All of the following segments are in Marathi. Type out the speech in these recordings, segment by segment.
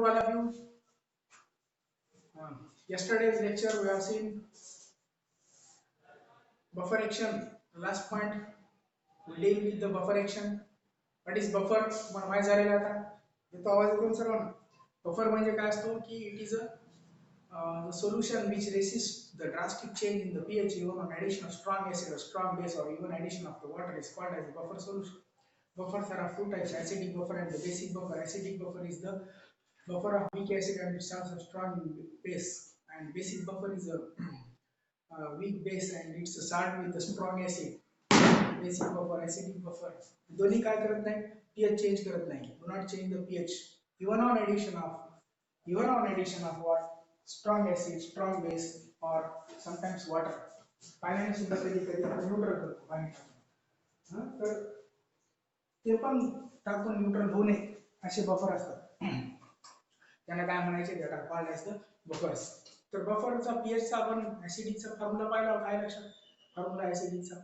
to all of you. Yesterday's lecture we have seen buffer action. The last point we deal with the buffer action. What is buffer? तुम्हाला माहिती झालेला आता. येतो आवाज येतो सर्वांना. Buffer म्हणजे काय असतो की it is a the solution which resists the drastic change in the pH even on addition of strong acid or strong base or even addition of the water is called as a buffer solution. Buffers are of two types: acidic buffer and the basic buffer. Acidic buffer is the buffer of weak acid and it starts a strong base, and basic buffer is a weak base and it's a salt with a strong acid. Basic buffer, acidic buffer. दोन्ही काय करत नाही, pH change करत नाही. Do not change the pH even on addition of what strong acid, strong base or sometimes water. पाण्याने सुद्धा कधी-कधी आपण न्यूट्रल करतो पाणी टाकून. तर ते पण टाकून न्यूट्रल होऊ नये असे बफर असतात. त्यांना काय म्हणायचे, त्याला कॉल्ड ॲज द बफर्स. तर बफरचा pH चा आपण ऍसिडिकचा फॉर्म्युला पाहिला, काय लक्षात? फॉर्म्युला ऍसिडिकचा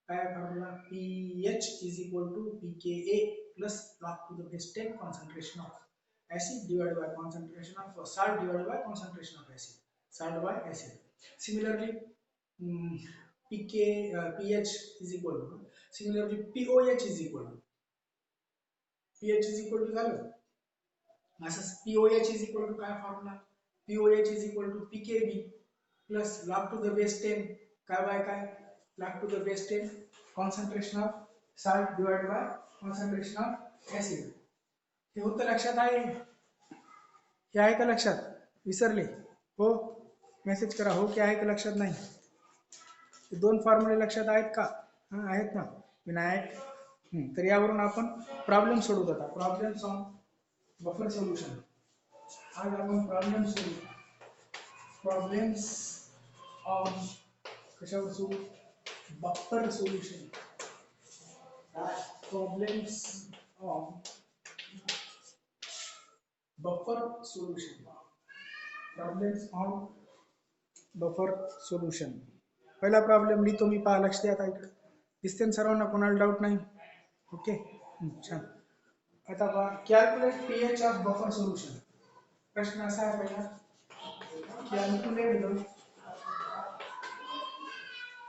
काय formula? pH is equal to pKa plus log to the base 10 concentration of acid divided by concentration of salt divided by concentration of acid. Salt by acid. Similarly, pH is equal to, similarly pOH is equal to, pH is equal to झालं. असं pOH is equal to काय formula? pOH is equal to pKb plus log to the base 10 काय by काय? log to the base 10 concentration of salt divided by concentration of acid. हे होतं लक्षात आहे? हे आहे का लक्षात? विसरले? हो, मेसेज करा हो की आहे का लक्षात नाही. हे दोन फॉर्म्युले लक्षात आहेत का? आहेत ना विनायक? तर यावरून आपण प्रॉब्लेम सोडवत होता. Problems on buffer solution. आज आपण प्रॉब्लेम्स ऑन कशावर सोडू? Buffer solution. Problems on buffer solution. Problems on buffer solution. पहिला प्रॉब्लेम लिहितो मी, पहा लक्ष द्या. आता इकडे दिसते ना सर्वांना? कोणाला डाऊट नाही? ओके, छान. आता पहा, calculate pH of buffer solution. प्रश्न असा आहे पहिला, calculate the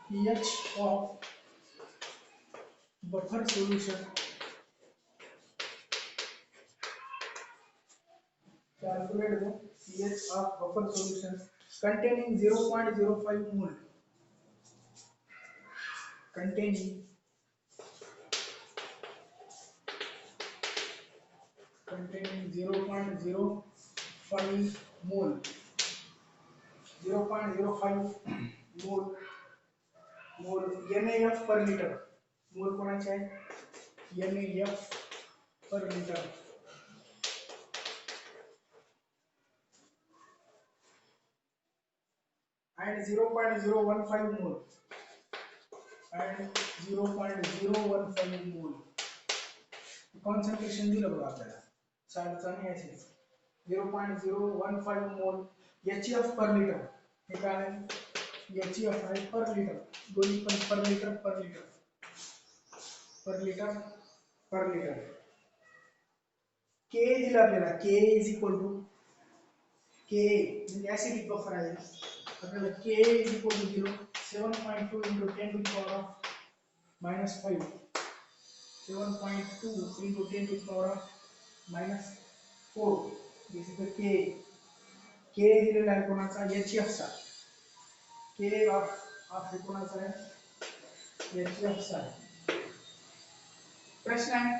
pH of buffer solution. Calculate the pH of buffer solution containing 0.05 mole. Containing 0.05 mole. 0.05 mole NaF per liter. मोल कोणाचे आहे? NaF per liter. And 0.015 mole. And 0.015 mole. Concentration दिलं बघा आपल्याला. साल्टचा आणि ऍसिड. 0.015 मोल HF per liter. हे काय आहे? HF आहे per liter. दोन्ही पण per liter per liter. Per liter per liter. K दिलं आपल्याला. K is equal to K म्हणजे ऍसिडिक बफर आहे. आपल्याला K is equal to 0. 7.2 into 10 to the power of minus 5. 7.2 into 10 to the power of minus 4. This is the K. K दिलेला आहे कोणाचा? HF चा. K of हे कोणाचा आहे? HF चा. प्रश्न आहे,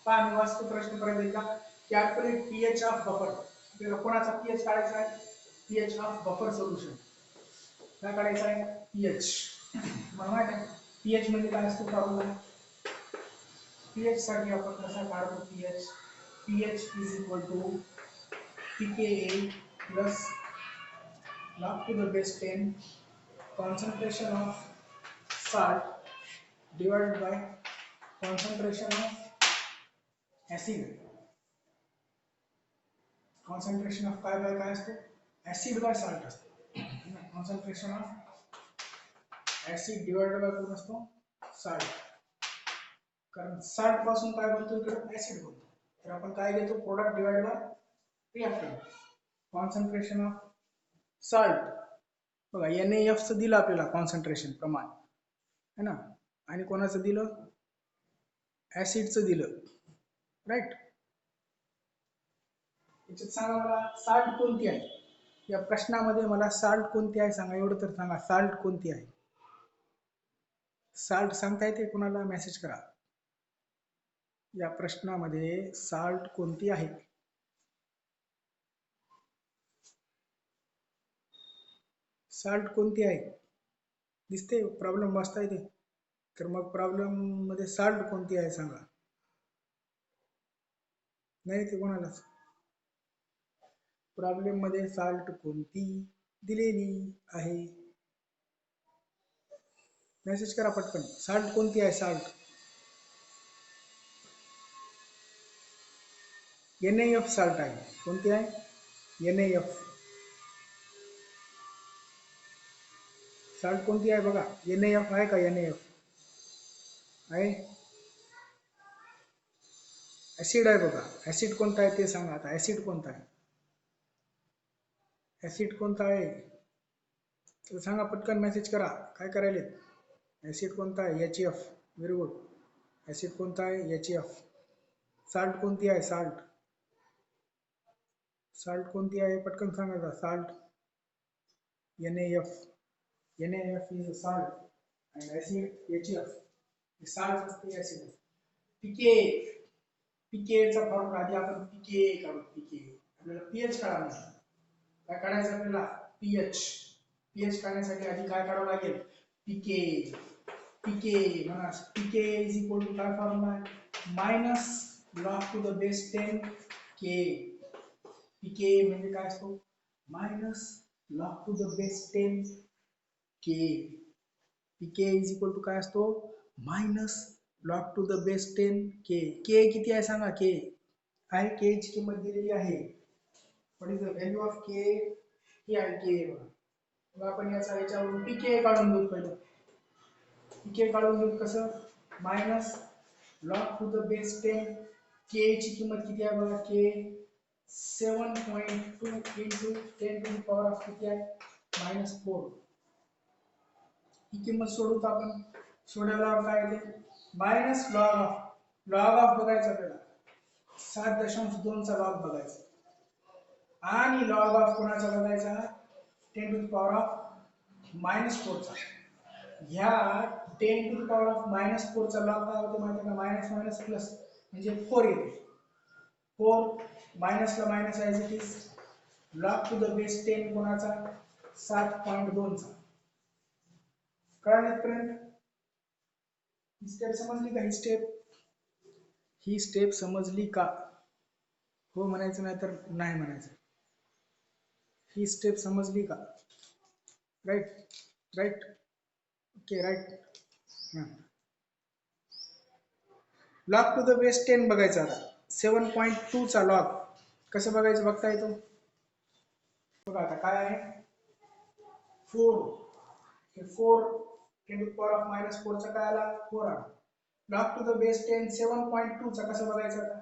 पहा मी वाचतो प्रश्न परत एकदा. Calculate pH of buffer. आपल्याला कोणाचा pH काढायचा आहे? pH of buffer solution. काय काढायचा आहे? pH. मला माहिती आहे pH म्हणजे काय असतो फॉर्म्युला. pH साठी आपण कसा काढतो pH? pH is equal to pKa plus log to the base 10 concentration of salt divided by concentration of acid. Concentration of काय by काय असतो? acid by salt असतो. concentration of acid divided by कोण असतो? salt. कारण salt पासून काय बनतो? इकडे acid बनतो. तर आपण काय घेतो? product divided by reactant. Concentration of salt बघा NaF चं दिलं आपल्याला कॉन्सन्ट्रेशन प्रमाण है ना, आणि कोणाचं दिलं, ऍसिडचं दिलं, राईट. याच्यात सांगा मला साल्ट कोणती आहे, या प्रश्नामध्ये मला साल्ट कोणती आहे सांगा, एवढं तर सांगा साल्ट कोणती आहे. साल्ट सांगता येते कोणाला, मेसेज करा. या प्रश्नामध्ये साल्ट कोणती आहे. साल्ट कोणती आहे दिसते, प्रॉब्लेम वाचता येते, तर मग प्रॉब्लेम मध्ये साल्ट कोणती आहे सांगा. नाही ते कोणालाच, प्रॉब्लेम मध्ये साल्ट कोणती दिलेली आहे, मेसेज करा पटकन. साल्ट कोणती आहे, साल्ट. NaF साल्ट आहे. कोणती आहे, NaF साल्ट कोणती आहे बघा. NaF आहे का, NaF आहे. ऍसिड आहे बघा. ऍसिड कोणता आहे ते सांगा आता, ऍसिड कोणता आहे, ऍसिड कोणता आहे तर सांगा पटकन, मेसेज करा. काय करायले, ऍसिड कोणता आहे, HF. Very good. ऍसिड कोणता आहे, HF. साल्ट कोणती आहे, साल्ट. साल्ट कोणती आहे पटकन सांगा, salt. NaF. NaF is a salt and acid HF. Salt असते, ऍसिड असते. पीके चा फॉर्म्युला आधी आपण पीके काढू. आपल्याला पीएच काढायचं. काय काढायचं आपल्याला, पीएच काढण्यासाठी आधी काय काढावं लागेल, पीके म्हणा. पीके इज इक्वल टू काय फॉर्म्युला आहे, minus log to the base 10 K. PK म्हणजे काय असतो, minus log to the base 10 K. PK is equal to काय असतो, minus log to the base 10 K. K किती आहे सांगा, के आहे, के ची किंमत दिलेली आहे. What is the value of K, ही आहे के. मग आपण याच्यावरून पीके काढून घेऊ. पहिलं पीके काढून घेऊ कसं, minus log to the base 10. के ची किंमत किती आहे बघा, के 7.2 into 10 to the power of किती आहे, -4. ही किंमत सोडून आपण, सोडवल्यावर काय येते, मायनस लॉग ऑफ बघायचं आपल्याला, 7.2 चा लॉग बघायचा, आणि लॉग ऑफ कोणाचा बघायचा, 10 to the power of -4 चा. ह्या 10 to the power of -4 चा लॉग काय होते माहिती का, मायनस मायनस प्लस म्हणजे 4 येते. 4 मायनस ला minus as it is, log to the base 10 कोणाचा, 7.2 चा. कळलं इथपर्यंत, ही स्टेप समजली का, ही स्टेप समजली का, हो म्हणायचं नाही तर नाही म्हणायचं. ही स्टेप समजली का, right okay, right. Log to the base 10 बघायचा आता. 7.2 चा लॉग कसं बघायचं, बघता येतो बघा. आता काय आहे, 4, हे 4 10 to the power of -4 चा काय आला, 4 आला. लॉग टू द बेस 10 7.2 चा कसं बघायचं आता.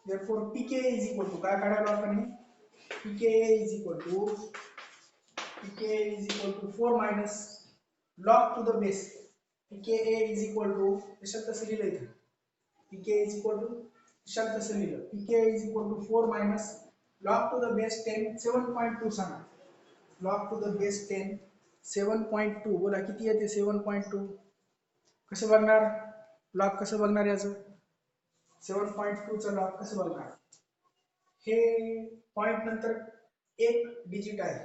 therefore pk is equal to काय काढायला आपण, pk is equal to 4 minus log to the base. pka is equal to, तसं तसं लिहिलं इथे, pk is equal to, तसं तसं लिहिलं, pk is equal to 4 minus log to the base 10 7.2 सांगा. log to the base 10 7.2 बोला किती येते, 7.2. कसं बघणार लॉग, कसं बघणार याचं, 7.2 चा लॉग कसं बघणार, हे पॉइंट नंतर एक डिजिट आहे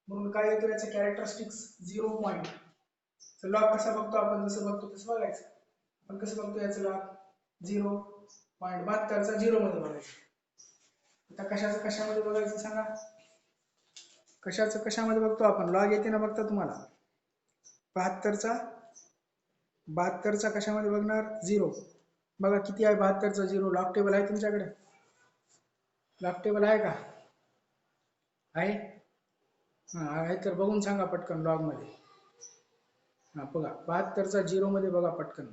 म्हणून काय येतो, याचं कॅरेक्टरिस्टिक्स 0 पॉइंट. तर लॉग कसा बघतो आपण, जसं बघतो तसं बघायचं. आपण कसं बघतो याचं लॉग, 0.72 चा 0 मध्ये बघायचं. आता कशाचं कशामध्ये बघायचं सांगा, कशाचं कशामध्ये बघतो आपण, लॉग येते ना बघता तुम्हाला, 72 चा कशामध्ये बघणार, 0. बघा किती आहे 72 चा 0, लॉग टेबल आहे तुमच्याकडे, लॉग टेबल आहे का, आहे. हा आहे तर बघून सांगा पटकन लॉग मध्ये. हा बघा 72 चा 0 मध्ये बघा पटकन.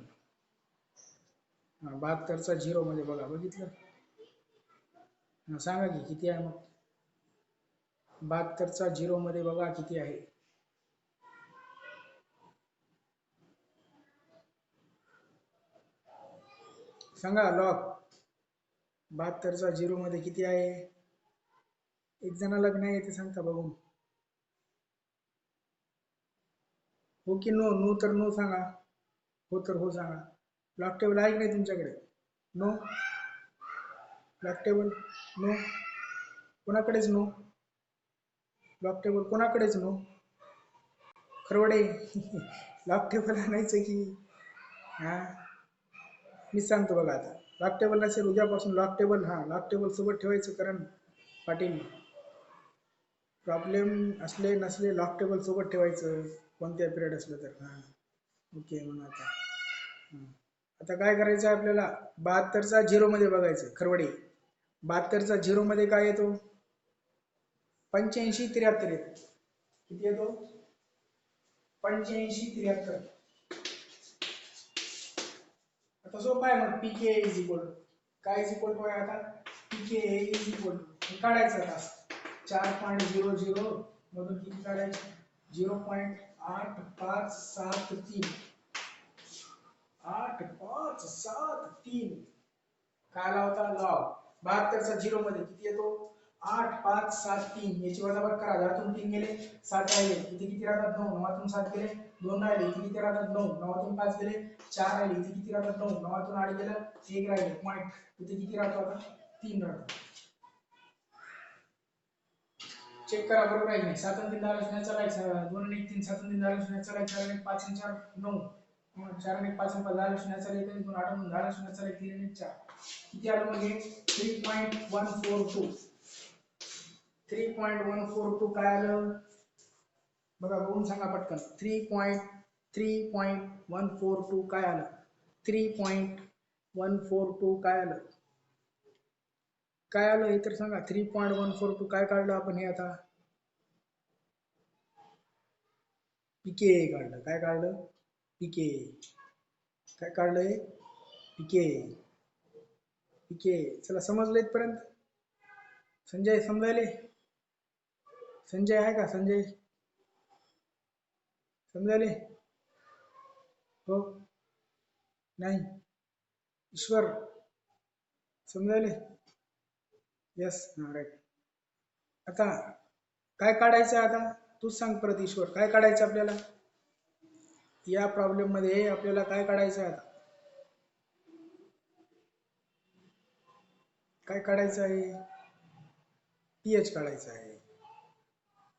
हा 72 चा 0 मध्ये बघा, बघितलं. सांगा की किती आहे मग. 72चा 0 मध्ये बघा किती आहे. सांगा लॉग. 72चा 0 मध्ये किती आहे. एक जणाला नाही येते सांगता बघून. हो की नो. नो तर नो सांगा. हो तर हो सांगा. लॉक टेबल आहे की नाही तुमच्याकडे. नो. Log table no. कोणाकडेच नो. लॉक टेबल कोणाकडेच नो. खरवडे. लॉक टेबल आणायचं की. हा मी सांगतो बघा आता. लॉक टेबल नसेल उद्यापासून लॉक टेबल, हा लॉक टेबल सोबत ठेवायचं. कारण पाटील प्रॉब्लेम असले नसले लॉक टेबल सोबत ठेवायचं कोणत्या पिरियड असलं तर. हा ओके म्हणून आता. आता काय करायचं आपल्याला. 72चा 0 मध्ये बघायचं खरवडे. 72चा 0 मध्ये काय येतो. 85 73 येतो. किती येतो. 85 73. आता सोपं आहे मग. पीके इज इक्वल टू काय इज इक्वल टू आहे आता. पीके इज इक्वल टू काढायचं आता. 4.00 मधून किती काढायचं. 0.8573. 8573 काय आला होता लॉग. 72चा 0 मध्ये किती येतो. 8573. याची वजाबाकी करा. यातून 3 गेले 7 राहिले. इथे किती राहतात 9. 9तून 7 गेले 2 राहिले. इथे किती राहतात 9. 9तून 5 गेले 4 राहिले. इथे किती राहतात 9. 9तून 8 गेलं 1 राहिले. पॉईंट. इथे किती राहतो आता 3 राहतो. चेक करा बरोबर आहे की नाही. 7 आणि 3 10 शून्याचा लाईक 2 आणि 3 7 आणि 3 10 शून्याचा लाईक 4 आणि 5 आणि 4 9. 4 आणि 5 आणि 5 10 शून्याचा लाईक 2 8 आणि 10 शून्याचा लाईक 3 आणि 4. किती आलं मग हे 3.142. 3.142 काय आलं बघा बघून सांगा पटकन. 3.142 काय आलं. 3.142 काय आलं. काय आलं हे तर सांगा. 3.142 काय काढलं आपण हे आता. पीके काढलं. काय काढलं पीके. काय काढलंय पीके. पीके. चला समजलं इथपर्यंत. संजय समजायले. संजय आहे का संजय. समजायले. हो नाही. ईश्वर समजायले. Yes right. आता काय काढायचं आता तूच सांग परत ईश्वर. काय काढायचं आपल्याला या प्रॉब्लेम मध्ये. आपल्याला काय काढायचं आता. काय काढायचं आहे. पीएच काढायचं आहे.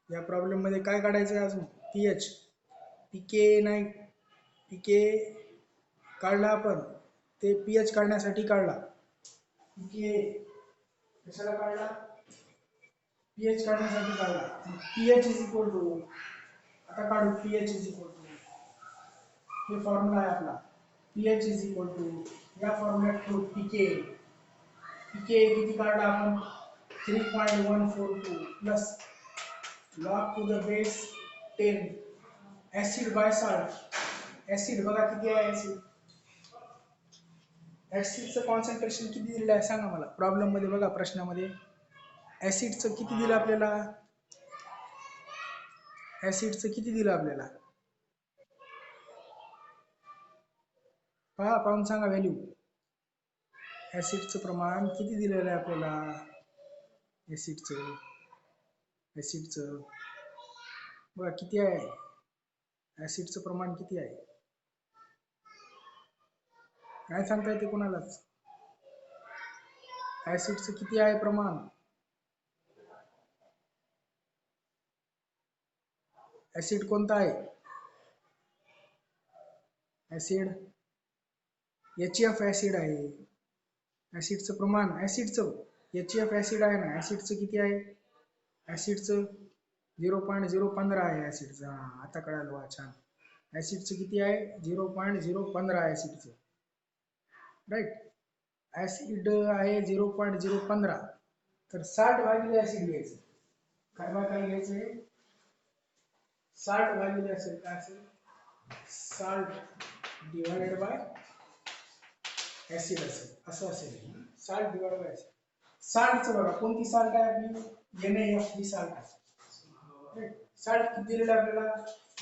या प्रॉब्लेम मध्ये काय काढायचं आहे अजून. पीएच. पीके नाही. पीके काढला आपण. ते पीएच काढण्यासाठी काढला. पीके कशाला काढला. पीएच काढण्यासाठी काढला. PH is equal to. आता काढू पीएच इज इक्वल टू. हे फॉर्म्युला आहे आपला. पीएच इज इक्वल टू या फॉर्म्युल्यात ठेवू पीके. पीके किती काढला आपण 3.142 plus log to the base 10 acid by salt. Acid बघा किती आहे ऍसिड. ऍसिडचं कॉन्सन्ट्रेशन किती दिलेलं आहे सांगा मला. प्रॉब्लेम मध्ये बघा प्रश्नामध्ये ऍसिडचं किती दिलं आपल्याला. ऍसिडचं किती दिलं आपल्याला पहा पाहून सांगा व्हॅल्यू. ऍसिडचं प्रमाण किती दिलेलं आहे आपल्याला. ऍसिडचं बघा किती आहे. ऍसिडचं प्रमाण किती आहे काय सांगता येते कोणालाच. ऍसिडचं किती आहे प्रमाण. ऍसिड कोणता आहे. ऍसिड HF ऍसिड आहे. ऍसिडचं प्रमाण ऍसिडचं HF ऍसिड आहे ना. ऍसिडचं किती आहे. ऍसिडचं 0.015 आहे ऍसिडचं. आता कळालं वा छान. ऍसिडचं किती आहे 0.015 ऍसिडचं. राईट. ऍसिड आहे 0.015. तर 60 भागिले ऍसिड घ्यायचं. काय घ्यायचं 60 भागिले असेल काय असेल. साल्ट डिवाइडेड बाय ऍसिड असेल असं असेल. Salt divided by acid. साल्टचं बघा, कोणती साल्ट आहे आपली, NaF ही साल्ट आहे. साल्ट किती दिलेलं आहे आपल्याला,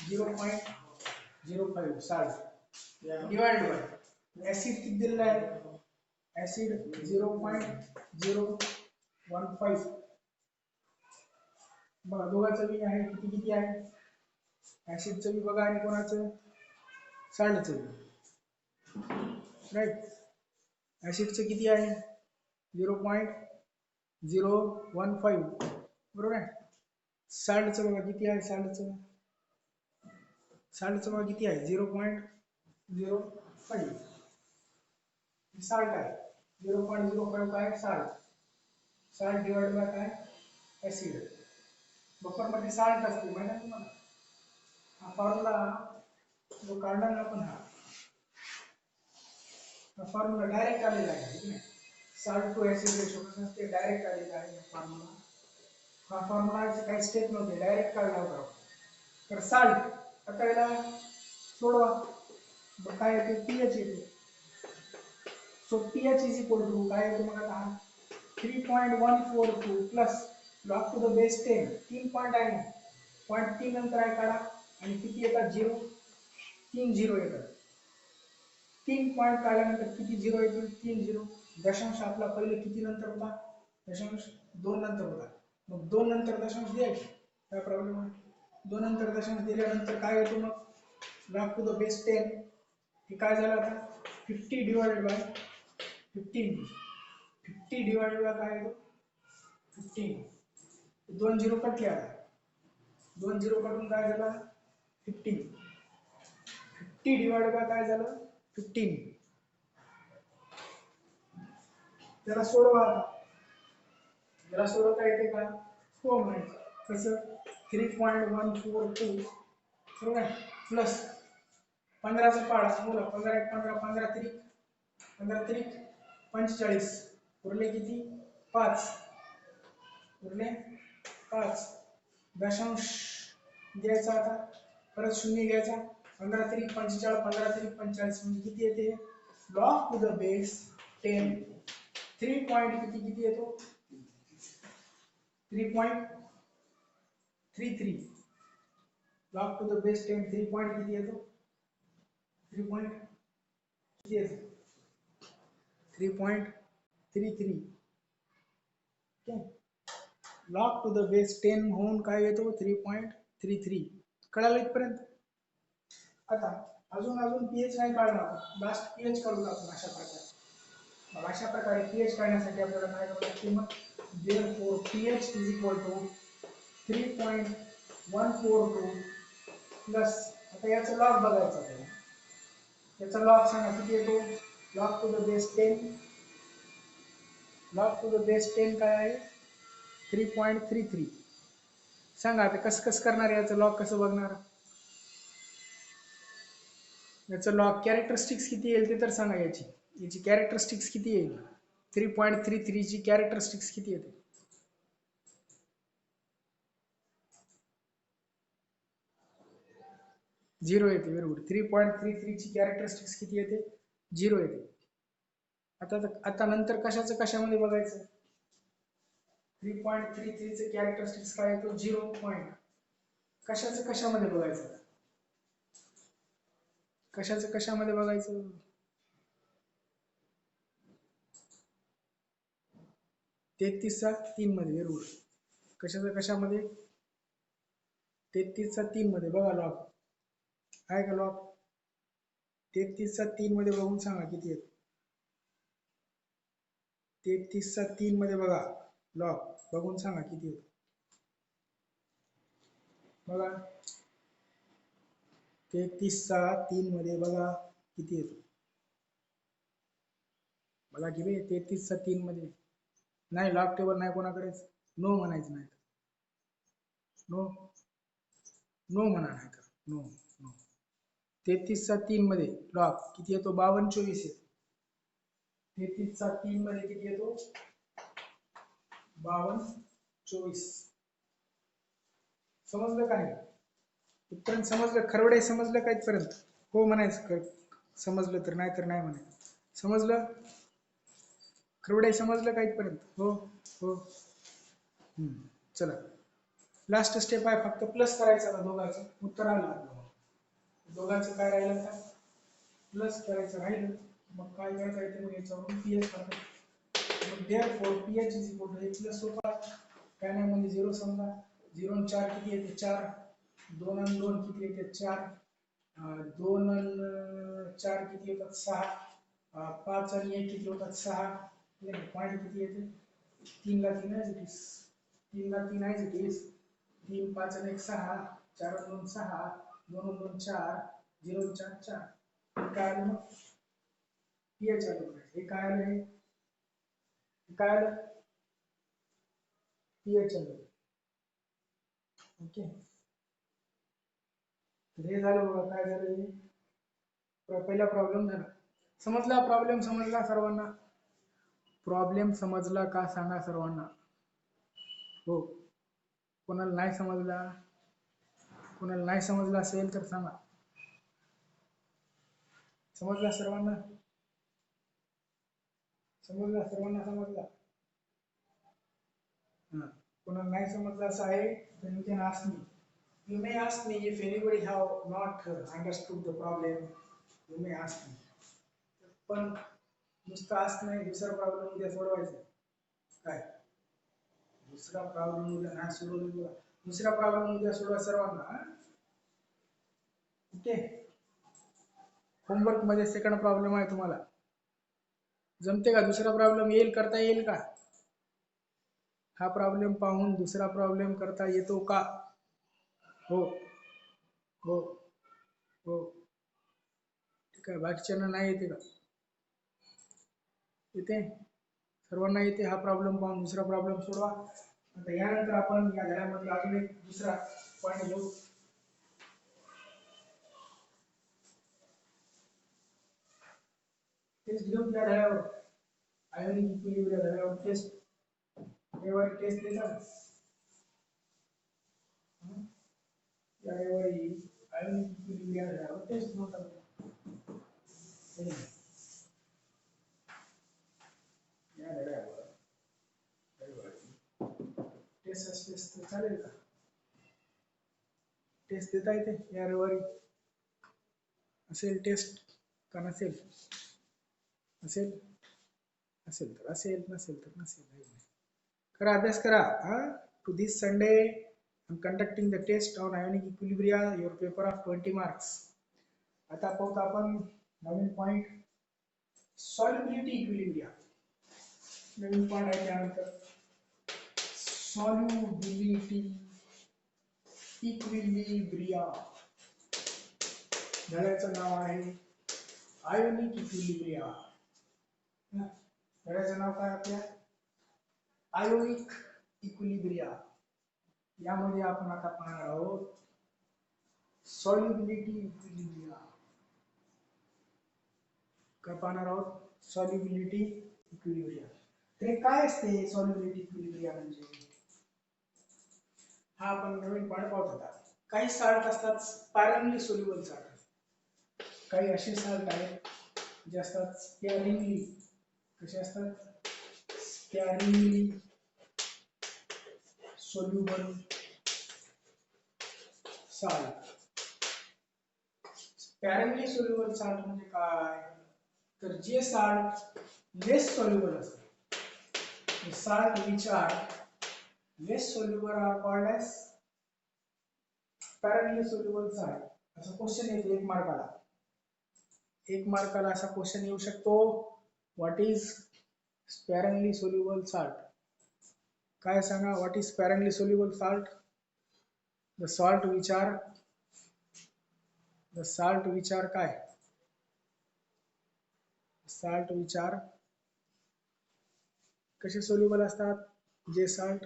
0.05 साल्ट डिवाइड बाय ऍसिड किती दिलेलं आहे, ऍसिड 0.015. बघा दोघांचं बी आहे, किती किती आहे, ऍसिडचं बी बघा आणि कोणाचं, साल्टचं बी, राईट. ऍसिडचं किती आहे 0.015, बरोबर आहे. साल्टचं बघा किती आहे, साल्टचं बघा किती आहे 0.05. साल्ट आहे 0.05 काय, साल्ट डिवाइड बाय काय, ऍसिड. बफर मध्ये साल्ट असते माहिती आहे तुम्हाला. हा फॉर्म्युला जो काढला ना आपण, हा फॉर्म्युला डायरेक्ट आलेला आहे, ठीक आहे. साल्ट टू ऍसिड रेशो कसं असते, डायरेक्ट आलेला आहे फॉर्म्युला. हा फॉर्म्युला काही स्टेप नव्हते, डायरेक्ट काढला होता. तर साल्ट आता याला सोडवा, काय येते, पीएच येते. So pH is equal to काय येतो मग आता, 3.142 plus log to the base 10, 3 point आहे ना, पॉइंट 3 नंतर आहे काढा, आणि किती येतात, 3 झिरो येतात. 3 पॉइंट काढल्यानंतर किती झिरो येतील, 3 झिरो. दशांश आपला पहिले किती नंतर होता, दशांश 2 नंतर होता, मग 2 नंतर दशांश द्यायचे, काय प्रॉब्लेम आहे. 2 नंतर दशांश दिल्यानंतर काय येतो मग, log to the base 10, हे काय झालं आता, 50 डिवाइडेड बाय 15, 50 डिवाइडेड बाय काय येतो, 15. 2 झिरो कटले आता, 2 झिरो कटून काय झाला, 15. 50 डिवाइडेड बाय काय झालं, 15. त्याला सोडवा आता, त्याला सोडवता येते का, हो म्हणायचं. कसं, 3.142 बरोबर आहे, प्लस 15चा पाडा, बोला 15 1 15, 15 त्रिक 45, उरले किती, 5, उरले 5. दशांश द्यायचा आता, परत शून्य घ्यायचा, 15 त्रिक 45, 15 त्रिक 45 म्हणजे किती येते, log to the base 10, 3 point किती येतो, 3.33, log to the base 10, 3 point किती येतो, 3 पॉइंट किती येतो, 3.33. Okay, log to the base 10 होऊन काय येतो, 3.33. कळालं इथपर्यंत. आता अजून पीएच नाही काढला, लास्ट पीएच काढू आपण अशा प्रकारे. मग अशा प्रकारे पीएच काढण्यासाठी आपल्याला काय करायचं, किंमत therefore pH is equal to 3.142 plus, आता याचा लॉग बघायचा आपल्याला, याचा लॉग सांगा किती येतो, log to the base 10, log to the base 10 काय आहे, 3.33. सांगा आता कसं करणार, याचं लॉग कसं बघणार, याचं लॉग कॅरेक्टरिस्टिक्स किती येईल ते तर सांगा, याची कॅरेक्टरिस्टिक्स किती येईल, 3.33 ची कॅरेक्टरिस्टिक्स किती येते, 0 येते, बरोबर. 3.33 ची कॅरेक्टरिस्टिक्स किती येते, 0 येते. आता नंतर कशामध्ये बघायचं, 3.33 चे कॅरेक्टरिस्टिक्स काय येतो, 0 पॉइंट. कशामध्ये बघायचं, कशामध्ये बघायचं, 33/3 मध्ये, बरोबर. कशामध्ये 33/3 मध्ये बघा, लॉग आहे का, लॉग 33/3 मध्ये बघून सांगा किती येते, 33/3 मध्ये बघा, लॉग बघून सांगा किती येते, बघा 33/3 मध्ये बघा किती येतो, बघा की 33/3 मध्ये. नाही लॉग टेबल नाही कोणाकडे, नो म्हणायचं, नाही नो म्हणा, नाही तर नो. 33/3 मध्ये लॉग किती येतो, 52/24 येतो. 33/3 मध्ये किती येतो, 52/24. समजलं का नाही, इथपर्यंत समजलं, खरवडे समजलं का इथपर्यंत, हो म्हणायचं समजलं, तर नाही तर नाही म्हणायचं, समजलं. खरवडे समजलं का इथपर्यंत? हो हो. चला, लास्ट स्टेप आहे, फक्त प्लस करायचं आता दोघांचं. उत्तर आलं आपलं. दोघांचं काय राहिलं आता? प्लस करायचं राहिलं. मग काय करता येते, मग याच्यावरून पीएच करता. मग therefore pH is equal to एक प्लस सोपा, काय नाही म्हणजे 0 समजा. 0 आणि 4 किती येते? 4. 2 आणि 2 किती येते? 4. 2 आणि 4 किती येतात? 6. 5 आणि 1 किती होतात? 6. पॉईंट किती येते? 3 ला 3 आहे, 3 ला 3 आहे, 3 5 आणि 1 6. 4 आणि 2 6. 2 आणि 2 4. 0 आणि 4 4. काय आलं मग? पीएच आलं. हे काय आलं? हे काय आलं? पीएच आलं. ओके, हे झालं बघा. काय झालं? पहिला प्रॉब्लेम झाला. समजला प्रॉब्लेम? समजला सर्वांना? प्रॉब्लेम समजला का सांगा सर्वांना? हो. कोणाला नाही समजला? कोणाला नाही समजला असेल तर सांगा. समजला सर्वांना? समजला सर्वांना? समजला? कोणाला नाही समजला असं आहे तर you can ask me. You may ask me if anybody have not understood the problem. You may ask me. पण नुसतं ask नाही, दुसरा प्रॉब्लेम उद्या सोडवायचा. काय दुसरा प्रॉब्लेम उद्या नाही सोडवला? दुसरा प्रॉब्लेम उद्या सोडवा सर्वांना. ओके, होमवर्क मध्ये सेकंड प्रॉब्लेम आहे तुम्हाला. जमते का? दुसरा प्रॉब्लेम येईल, करता येईल का? हा प्रॉब्लेम पाहून दुसरा प्रॉब्लेम करता येतो का? हो हो हो. ठीक आहे, बाकीच्यांना नाही येते का? येते, सर्वांना येते. हा प्रॉब्लेम पाहून दुसरा प्रॉब्लेम सोडवा. आता यानंतर आपण या धड्यामध्ये अजून एक दुसरा पॉईंट घेऊ. टेस्ट घेऊ या धड्यावर. आयोनिक इक्विलिब्रियम या धड्यावर टेस्ट. यावर टेस्ट देतात. या रविवारी आयोनिक इक्विलिब्रियम या धड्यावर टेस्ट घेतात. या धड्यावर टेस्ट असतेस तर चालेल का? टेस्ट देता येते या रविवारी? असेल टेस्ट का नसेल? असेल? असेल तर असेल, नसेल तर नसेल. करा, अभ्यास करा. To this Sunday I'm conducting the test on ionic equilibria, your paper of 20 marks. आता पाहू आपण नवीन पॉइंट, सॉल्युबिलिटी इक्विलिब्रिया. नवीन पॉइंट आहे त्यानंतर सॉल्युबिलिटी इक्विलिब्रिया. धड्याचं नाव आहे आयोनिक इक्विलिब्रिया. धड्याचं नाव काय आपल्या? Ionic equilibria. यामध्ये आपण आता पाहणार आहोत सॉल्युबिलिटी इक्विलिब्रिया. काय पाहणार आहोत? Solubility equilibria. तर काय असते सॉल्युबिलिटी इक्विलिब्रिया म्हणजे? हा आपण नवीन पॉइंट पाहत होता. काही साल्ट असतात स्पॅरंगली सोल्युबल साल्ट. काही असे साल्ट आहेत जे असतात स्पॅरिंगली. कसे असतात? स्पॅरिंगली सोल्युबल साल्ट. स्पॅरिंगली सोल्युबल साल्ट म्हणजे काय? तर जे साल्ट लेस सोल्युबल असतात, salt which are less soluble are called as sparingly soluble salt. असा क्वेश्चन येतो एक मार्काला. एक मार्काला असा क्वेश्चन येऊ शकतो, what is sparingly soluble salt? काय सांगा, what is sparingly soluble salt? The salt which are काय? Salt which are कसे सोल्युबल असतात? जे साल्ट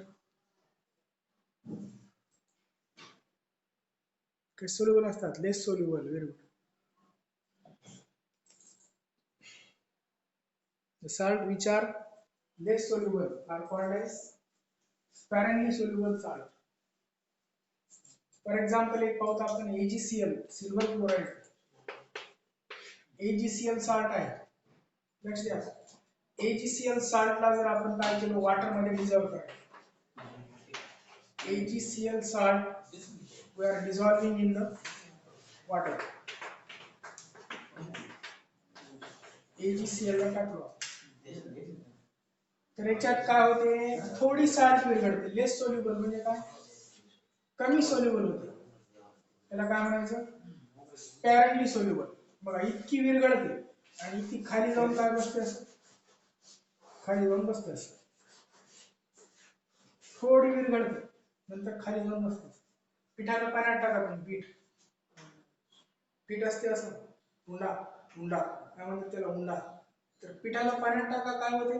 कसे सोल्युबल असतात? Less soluble. Very good. The salt which are less soluble are called as sparingly soluble salt. For example, एक पाहतो आपण AgCl, silver chloride. AgCl salt आहे. लक्ष द्या. AgCl साल्टला जर आपण काय केलं वॉटर मध्ये डिझॉल्व करायचं, AgCl salt we are dissolving in the water. AgCl ला टाकलो तर याच्यात काय होते, थोडी साल्ट विरघळते, लेस सोल्युबल म्हणजे काय, कमी सोल्युबल होते, त्याला काय म्हणायचं, स्पॅरंटली सोल्युबल. बघा इतकी विरघळते आणि ती खाली जाऊन काय बसते, असं खाली जाऊन बसते, असं थोडी विरघळते नंतर खाली जाऊन बसते. पिठाला पाण्यात टाका तुम्ही, पीठ असते असं उंडा, उंडा काय म्हणतात त्याला, उंडा, तर पिठाला पाण्यात टाका काय होते,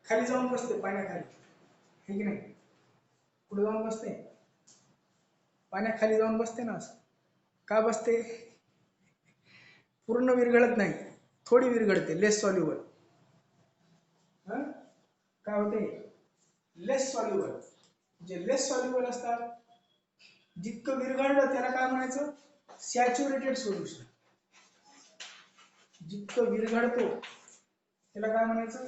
खाली जाऊन बसते पाण्याखाली, हे की नाही, पुढे जाऊन बसते, पाण्याखाली जाऊन बसते ना, असं का बसते, पूर्ण विरघळत नाही, थोडी विरघळते, लेस सॉल्युबल. काय होते, लेस सॉल्युबल. जे लेस सॉल्युबल असतात, जितकं विरघळलं त्याला काय म्हणायचं, सॅच्युरेटेड सोल्युशन. जितकं विरघळतो त्याला काय म्हणायचं,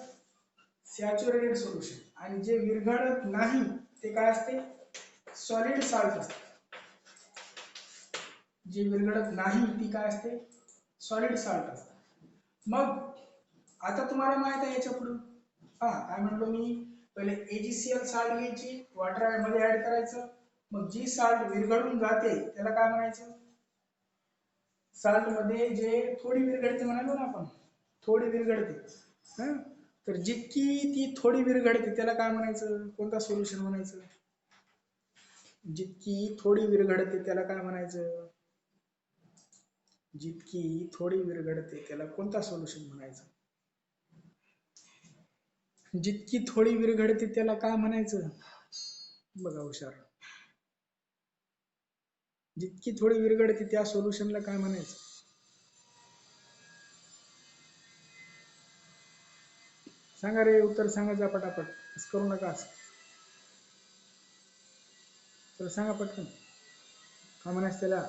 सॅच्युरेटेड सोल्युशन. आणि जे विरघळत नाही ते काय असते, सॉलिड साल्ट असते. जे विरघळत नाही ती काय असते, सॉलिड साल्ट असते. मग आता तुम्हाला माहित आहे याच्या पुढे, काय म्हणलो मी, पहिले AgCl साल्ट घ्यायची, वॉटर मध्ये ऍड करायचं, मग जी साल्ट विरघळून जाते त्याला काय म्हणायचं, साल्ट मध्ये जे थोडी विरघळते म्हणालो ना आपण, थोडी विरघळते, तर जितकी ती थोडी विरघळते त्याला काय म्हणायचं, कोणता सोल्युशन म्हणायचं, जितकी थोडी विरघळते त्याला काय म्हणायचं, जितकी थोडी विरघळते त्याला कोणता सोल्युशन म्हणायचं, जितकी थोडी विरघळते त्याला काय म्हणायचं, बघा हुशार, जितकी थोडी विरघळते त्या सोल्युशनला काय म्हणायचं, सांगा रे, उत्तर सांगायचं पटापट, असं करू नका, तर सांगा पटकन, काय म्हणायचं त्याला,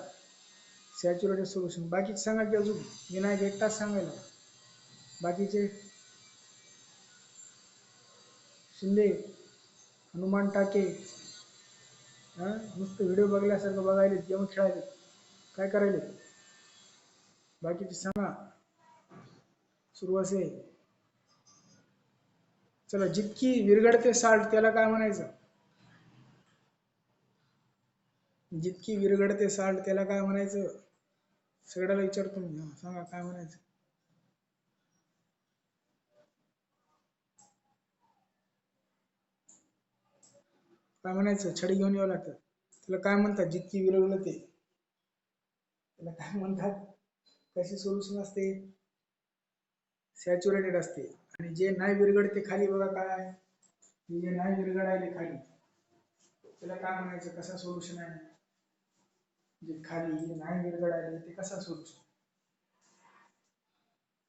सॅच्युरेटेड सोल्युशन. बाकीचे सांगा की, अजून विनायक एकटाच सांगायला, बाकीचे शिंदे, हनुमान टाके, नुसतं व्हिडिओ बघल्यासारखं बघायले, गेम खेळायले, काय करायले, बाकीचे सांगा, सुरुवात आहे. चला, जितकी विरघळते साल्ट त्याला काय म्हणायचं, जितकी विरघळते साल्ट त्याला काय म्हणायचं, सगळ्याला विचारतो मी, सांगा काय म्हणायचं, काय म्हणायचं, छडी घेऊन यावं लागतं, त्याला काय म्हणतात, जितकी विरघळते त्याला काय म्हणतात, कशी सोल्युशन असते, सॅच्युरेटेड असते. आणि जे नाही विरघळते खाली बघा काय, जे नाही विरघळायले खाली त्याला काय म्हणायचं, कसा सोल्युशन आहे, जे खाली नाही विरघळायले ते कसा सोल्युशन,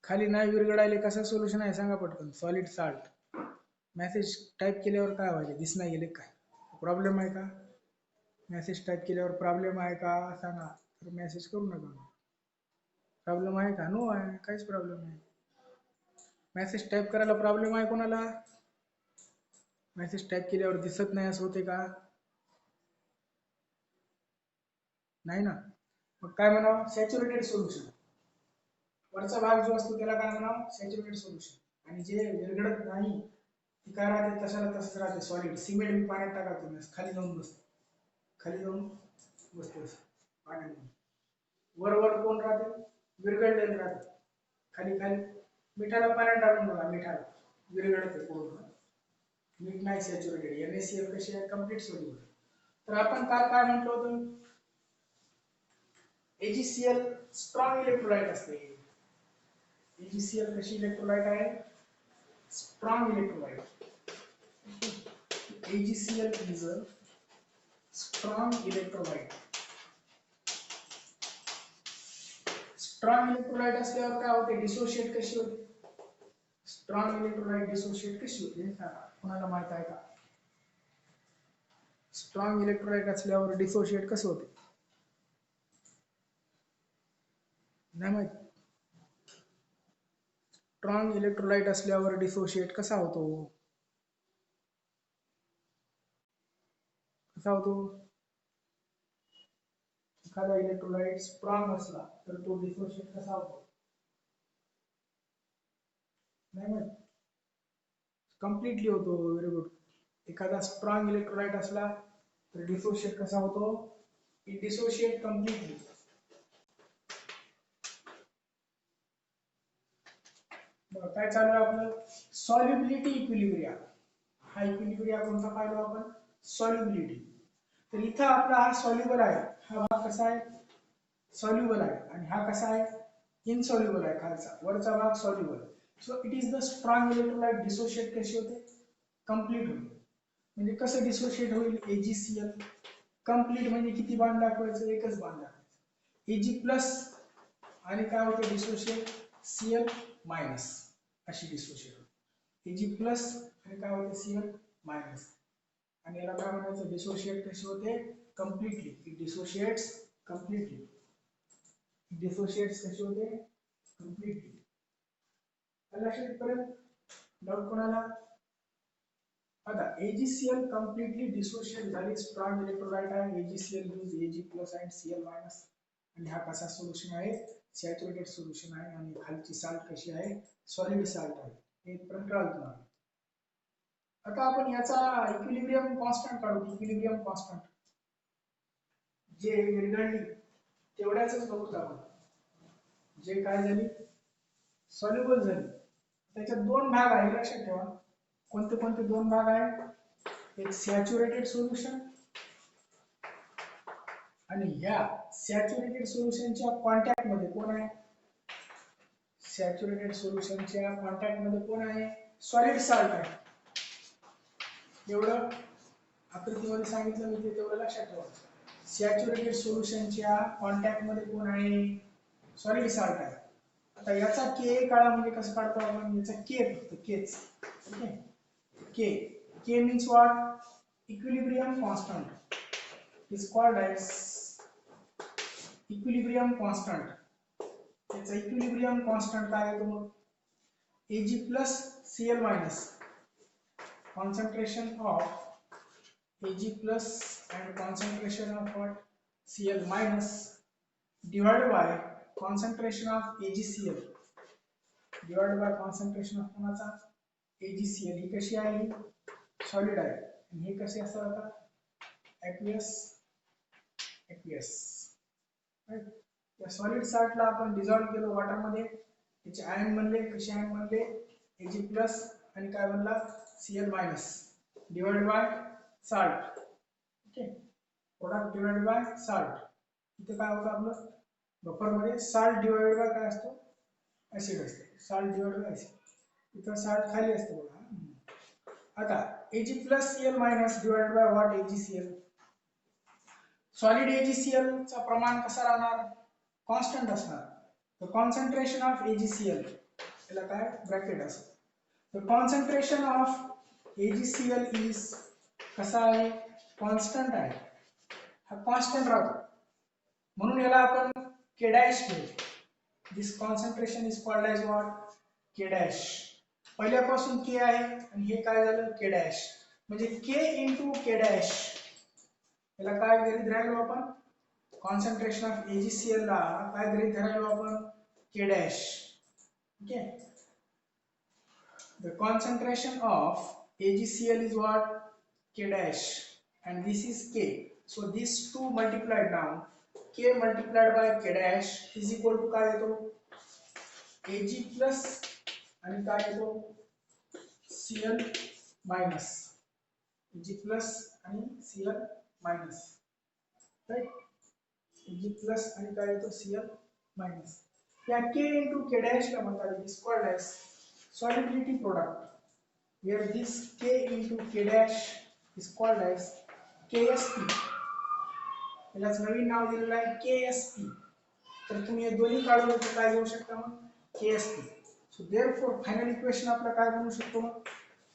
खाली नाही विरघळायले कसा सोल्युशन आहे सांगा पटकन, सॉलिड साल्ट. मेसेज टाइप केल्यावर काय व्हायले, दिसना गेले काय, प्रॉब्लेम आहे का, मेसेज टाइप केल्यावर प्रॉब्लेम आहे का सांगा, तर मेसेज करू नका, प्रॉब्लेम आहे का, नो आहे, काहीच प्रॉब्लेम नाही, मेसेज टाइप करायला प्रॉब्लेम आहे कोणाला, मेसेज टाइप केल्यावर दिसत नाही असं होते का, नाही ना, मग काय म्हणावं, सॅच्युरेटेड सोल्युशन, वरचा भाग जो असतो त्याला काय म्हणावं, सॅच्युरेटेड सोल्युशन. आणि जे विरघळत नाही ती काय राहते, तशाला तसंच राहते, सॉलिड. सिमेंट मी पाण्यात टाका तुम्ही, खाली जाऊन बसते, खाली जाऊन बसते पाण्यामध्ये, वर वर कोण राहते, विरघळलेलं राहते, खाली खाली. मिठाला पाण्यात टाकून बघा, मिठाला विरघळते पूर्ण, मीठ नाही सॅच्युरेटेड, NaCl कशी आहे, कम्प्लीट सोल्युबल. तर आपण काल काय म्हटलं होतं, AgCl स्ट्रॉंग इलेक्ट्रोलाइट असते, AgCl कशी इलेक्ट्रोलाइट आहे, strong electrolyte. AgCl is a strong electrolyte. Strong electrolyte असल्यावर काय होते, डिसोशिएट कशी होते, स्ट्रॉंग इलेक्ट्रोलाइट डिसोशिएट कशी होते हे सांगा, कोणाला माहित आहे का, स्ट्रॉंग इलेक्ट्रोलाइट असल्यावर डिसोशिएट कसं होते, नाही माहित, स्ट्रॉंग इलेक्ट्रोलाइट असल्यावर डिसोशिएट कसा होतो? कसा होतो? एखादा इलेक्ट्रोलाइट स्ट्रॉंग असला तर तो डिसोशिएट कसा होतो? नाही माहित. कम्प्लिटली होतो. Very good. एखादा स्ट्रॉंग इलेक्ट्रोलाइट असला तर डिसोशिएट कसा होतो? It dissociate completely. काय चालू आहे आपलं? Solubility equilibria. हा इक्विलिब्रिया कोणता पाहिलो आपण? सॉल्युबिलिटी. तर इथं आपला हा सॉल्युबल आहे, हा भाग कसा आहे? सॉल्युबल आहे. आणि हा कसा आहे? इनसॉल्युबल आहे. खालचा वरचा भाग soluble. So it is the strong electrolyte. Dissociate कशी होते? कंप्लीट होते. म्हणजे कसं डिसोशिएट होईल? AgCl. कंप्लीट म्हणजे किती बाण दाखवायचं? एकच बाण दाखवायचं. Ag प्लस आणि काय होते डिसोशिएट? Cl minus. अशी डिसोशिएट होते. Ag प्लस आणि काय होते? Cl minus. आणि याला काय म्हणायचं? डिसोशिएट कशी होते? Completely. It dissociates completely. Dissociates कशी होते? कम्प्लिटली. लक्षात पर्यंत डाऊट कोणाला? आता AgCl कम्प्लिटली डिसोशिएट झाली. स्ट्रॉंग इलेक्ट्रोलाइट आहे. AgCl use Ag plus and Cl minus. आणि हा कसा सोल्युशन आहे? सॅच्युरेटेड सोल्युशन आहे. आणि खालची साल्ट कशी आहे? सॉलिड साल्ट आहे. हे कळलं तुम्हाला. आता आपण याचा इक्विलिब्रियम कॉन्स्टंट काढू. इक्विलिब्रियम कॉन्स्टंट जे विरघळली तेवढ्याच बघू आपण. जे काय झाली? सॉल्युबल झाली. त्याच्यात दोन भाग आहे, लक्षात ठेवा. कोणते कोणते दोन भाग आहेत? एक सॅच्युरेटेड सोल्युशन आणि ह्या सॅच्युरेटेड सोल्युशनच्या कॉन्टॅक्ट मध्ये कोण आहे? सॅच्युरेटेड सोल्युशनच्या कॉन्टॅक्ट मध्ये कोण आहे? सॉलिड साल्ट आहे. एवढं आकृतीमध्ये सांगितलं मी ते तेवढं लक्षात ठेवा. सॅच्युरेटेड सोल्युशनच्या कॉन्टॅक्ट मध्ये कोण आहे? सॉलिड साल्ट आहे. आता याचा के काढा. म्हणजे कसं काढतो आपण? याचा के फक्त केच. Okay. K means what? Equilibrium constant is called as equilibrium constant. त्याचा equilibrium constant काय आहे? मग Ag plus Cl minus concentration of Ag plus and concentration of what? Cl minus divided by concentration of AgCl divided by concentration of कोणाचा? AgCl. ही कशी आहे? सॉलिड आहे. आणि हे कसे असतात आता? aqueous. राईट. या सॉलिड साल्टला आपण डिझॉल्व केलं वॉटर मध्ये. त्याचे आयन बनले. कसे आयन बनले? Ag प्लस आणि काय बनला? Cl minus divide by salt. Okay. Product divide by salt. इथे काय होतं आपलं? बफर मध्ये साल्ट डिवाइड बाय काय असतो? ऍसिड असते. Salt divide by acid. इथं साल्ट खाली असतं बघा. आता Ag plus Cl minus divide by what? AgCl. Solid AgCl चा प्रमाण कसा राहणार? कॉन्स्टंट असणार. द कॉन्सन्ट्रेशन ऑफ AgCl याला काय ब्रॅकेट असतं. The concentration of AgCl is कसा आहे? कॉन्स्टंट आहे. हा कॉन्स्टंट राहतो. म्हणून याला आपण K डॅश घेतो. This concentration is called as what? K dash. पहिल्यापासून K आहे आणि हे काय झालं? K dash. म्हणजे K into K डॅश. याला काय गृहीत धरायलो आपण? कॉन्सन्ट्रेशन ऑफ AgCl ला काय गृहीत धरायलो आपण? K dash. Okay. The concentration of AgCl is what? K dash. And this is K. So these two multiplied now. K multiplied by K dash is equal to काय येतो? Ag plus आणि काय येतो? Cl minus. Ag plus आणि Cl minus. Right? Ag plus आणि काय येतो? Cl minus. या K into K dash ला म्हणतात is called as solubility product. Where this K into K dash is called as KSP. यालाच नवीन नाव दिलेलं आहे KSP. तर तुम्ही हे दोन्ही काढून काय घेऊ शकता मग? KSP. So therefore final equation आपला काय बनवू शकतो मग?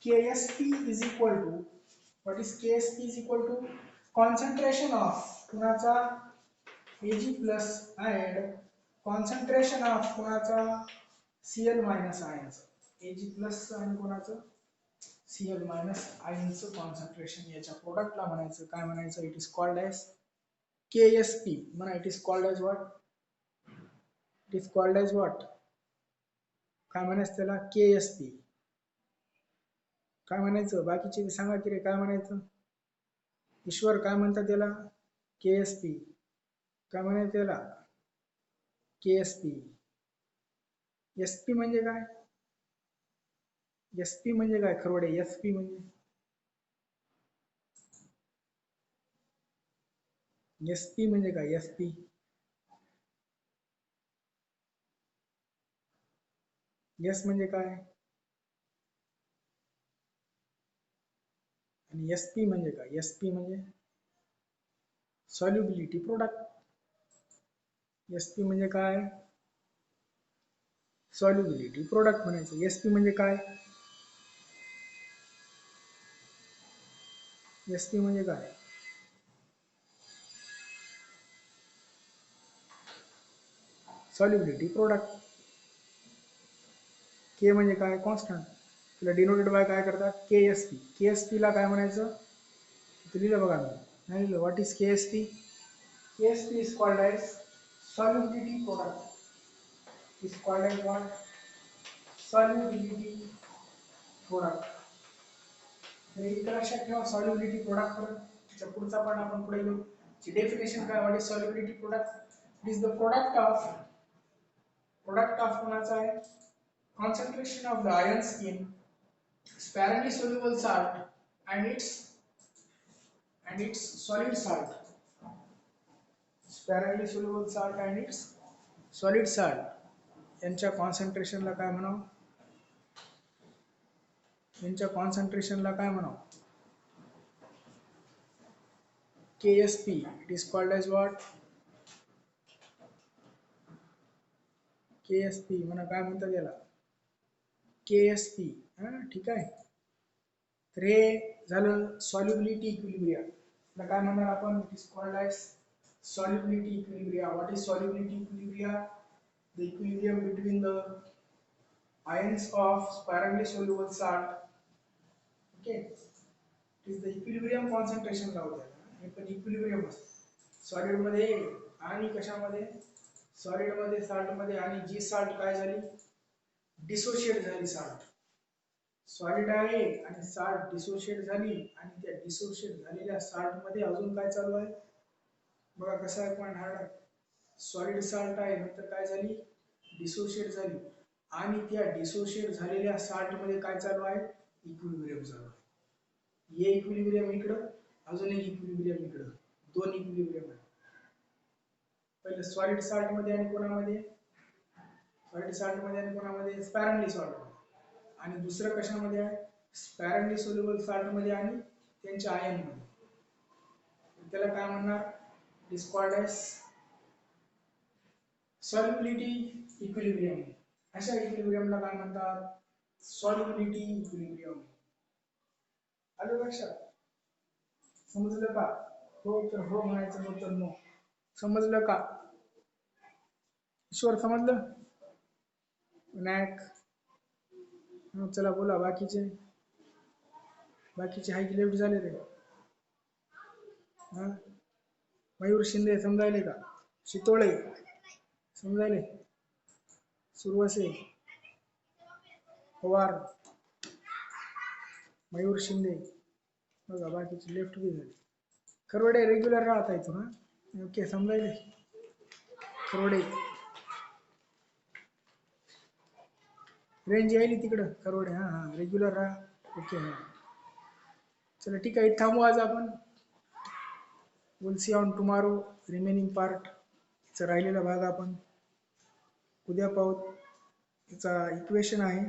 KSP is equal to what is KSP is equal to concentration of कुणाचा? Ag plus and concentration of कुणाचा? Cl मायनस आयनचं Ag प्लस आणि कोणाचं Cl मायनस आयनचं कॉन्सन्ट्रेशन याच्या प्रोडक्टला म्हणायचं काय म्हणायचं it is called as KSP म्हणा it is called as what it is called as what काय म्हणायचं त्याला KSP काय म्हणायचं बाकीचे सांगा की रे काय म्हणायचं ईश्वर काय म्हणतात त्याला KSP काय म्हणायचं त्याला KSP SP म्हणजे काय SP म्हणजे काय खरवडे SP म्हणजे SP म्हणजे काय SP S म्हणजे काय आणि SP म्हणजे काय SP म्हणजे सॉल्युबिलिटी प्रोडक्ट SP म्हणजे काय सॉल्युबिलिटी प्रोडक्ट म्हणायचं SP म्हणजे काय SP म्हणजे काय सॉल्युबिलिटी प्रोडक्ट K म्हणजे काय कॉन्स्टंट तिला डिनोटेड बाय काय करतात KSP KSP ला काय म्हणायचं इथे लिहिलं बघा मी नाही लिहिलं what is KSP KSP is called as solubility product is called as what solubility product तर इथे लक्षात ठेवा solubility product त्याच्या पुढचा पण आपण पुढे घेऊ ची डेफिनेशन काय what is solubility product it is the product of कोणाचा आहे concentration of the ions in sparingly soluble salt and its solid salt sparingly soluble salt and its solid salt यांच्या कॉन्सन्ट्रेशनला काय म्हणावं यांच्या कॉन्सन्ट्रेशनला काय म्हणावं KSP it is called as what KSP म्हणा काय म्हणतात याला KSP हा ठीक आहे तर हे झालं सॉल्युबिलिटी इक्विलिब्रिया काय म्हणणार आपण it is called as solubility equilibria what is solubility equilibria the equilibrium between the ions of sparingly soluble salt okay it is the equilibrium concentration लावू द्या हे पण equilibrium असतं सॉलिड मध्ये आणि कशामध्ये सॉलिड मध्ये साल्ट मध्ये आणि जी साल्ट काय झाली डिसोशिएट झाली साल्ट सॉलिड आहे आणि साल्ट डिसोशिएट झाली आणि त्या डिसोशिएट झालेल्या साल्ट मध्ये अजून काय चालू आहे बघा कसं आहे पॉइंट हार्ड आहे सॉलिड साल्ट आहे नंतर काय झाली डिसोशिएट झाली आणि त्या डिसोशिएट झालेल्या साल्ट मध्ये काय चालू आहे इक्विलिब्रियम चालू आहे हे इक्विलिब्रियम इकडं अजून एक इक्विलिब्रियम इकडं दोन इक्विलिब्रियम आहे पहिले सॉलिड साल्ट मध्ये आणि कोणामध्ये सॉलिड साल्ट मध्ये आणि कोणामध्ये स्पॅरंगली सॉल्ट आणि दुसरं कशामध्ये आहे स्पॅरंगली सोल्युबल साल्ट मध्ये आणि त्यांच्या आयन मध्ये त्याला काय म्हणणार is called as solubility equilibrium अशा इक्विलिब्रियमला काय म्हणतात solubility equilibrium आलं लक्षात समजलं का हो तर हो म्हणायचं हो तर नो समजलं का ईश्वर समजलं विनायक चला बोला बाकीचे हाय की लेफ्ट झाले रे हा मयूर शिंदे समजायले का शितोळे समजायले सुरवसे पवार मयूर शिंदे बघा बाकीचे लेफ्ट बी झाले खरवडे रेग्युलर राहत आहे तू ना ओके समजायले खरवडे रेंज यायली तिकडं खरवडे हा हा रेग्युलर राहा ओके हा चला ठीक आहे थांबू आज आपण we'll see on tomorrow remaining part चा राहिलेला भाग आपण उद्या पाहू याचा इक्वेशन आहे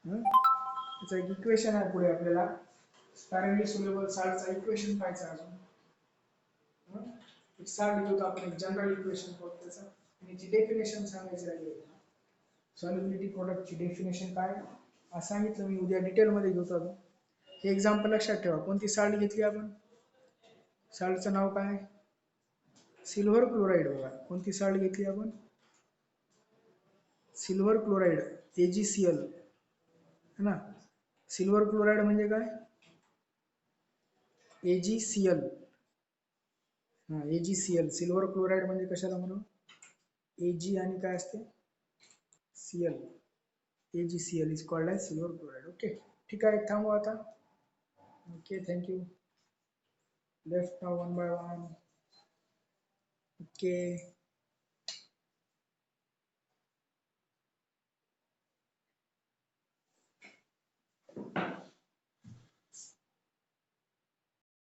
याचा एक इक्वेशन आहे पुढे आपल्याला sparingly soluble salt चा इक्वेशन पाहायचं अजून एक साल्ट घेऊ आपण एक जनरल इक्वेशन पाहू त्याचा आणि याची डेफिनेशन सांगायची राहिली सॉल्युबिलिटी प्रोडक्टची डेफिनेशन काय असं सांगितलं मी उद्या डिटेल मध्ये घेतो अजून हे एक्झाम्पल लक्षात ठेवा कोणती साल्ट घेतली आपण साल्टचं नाव काय सिल्वर क्लोराईड बघा कोणती साल्ट घेतली आपण सिल्वर क्लोराइड AgCl है ना. सिल्वर क्लोराइड म्हणजे काय? AgCl. हा AgCl सिल्वर क्लोराइड म्हणजे कशाला म्हणून Ag आणि काय असते Cl. AgCl is called as silver chloride. Okay. ठीक आहे थांबू आता. Okay, thank you. Left now one by one. Okay.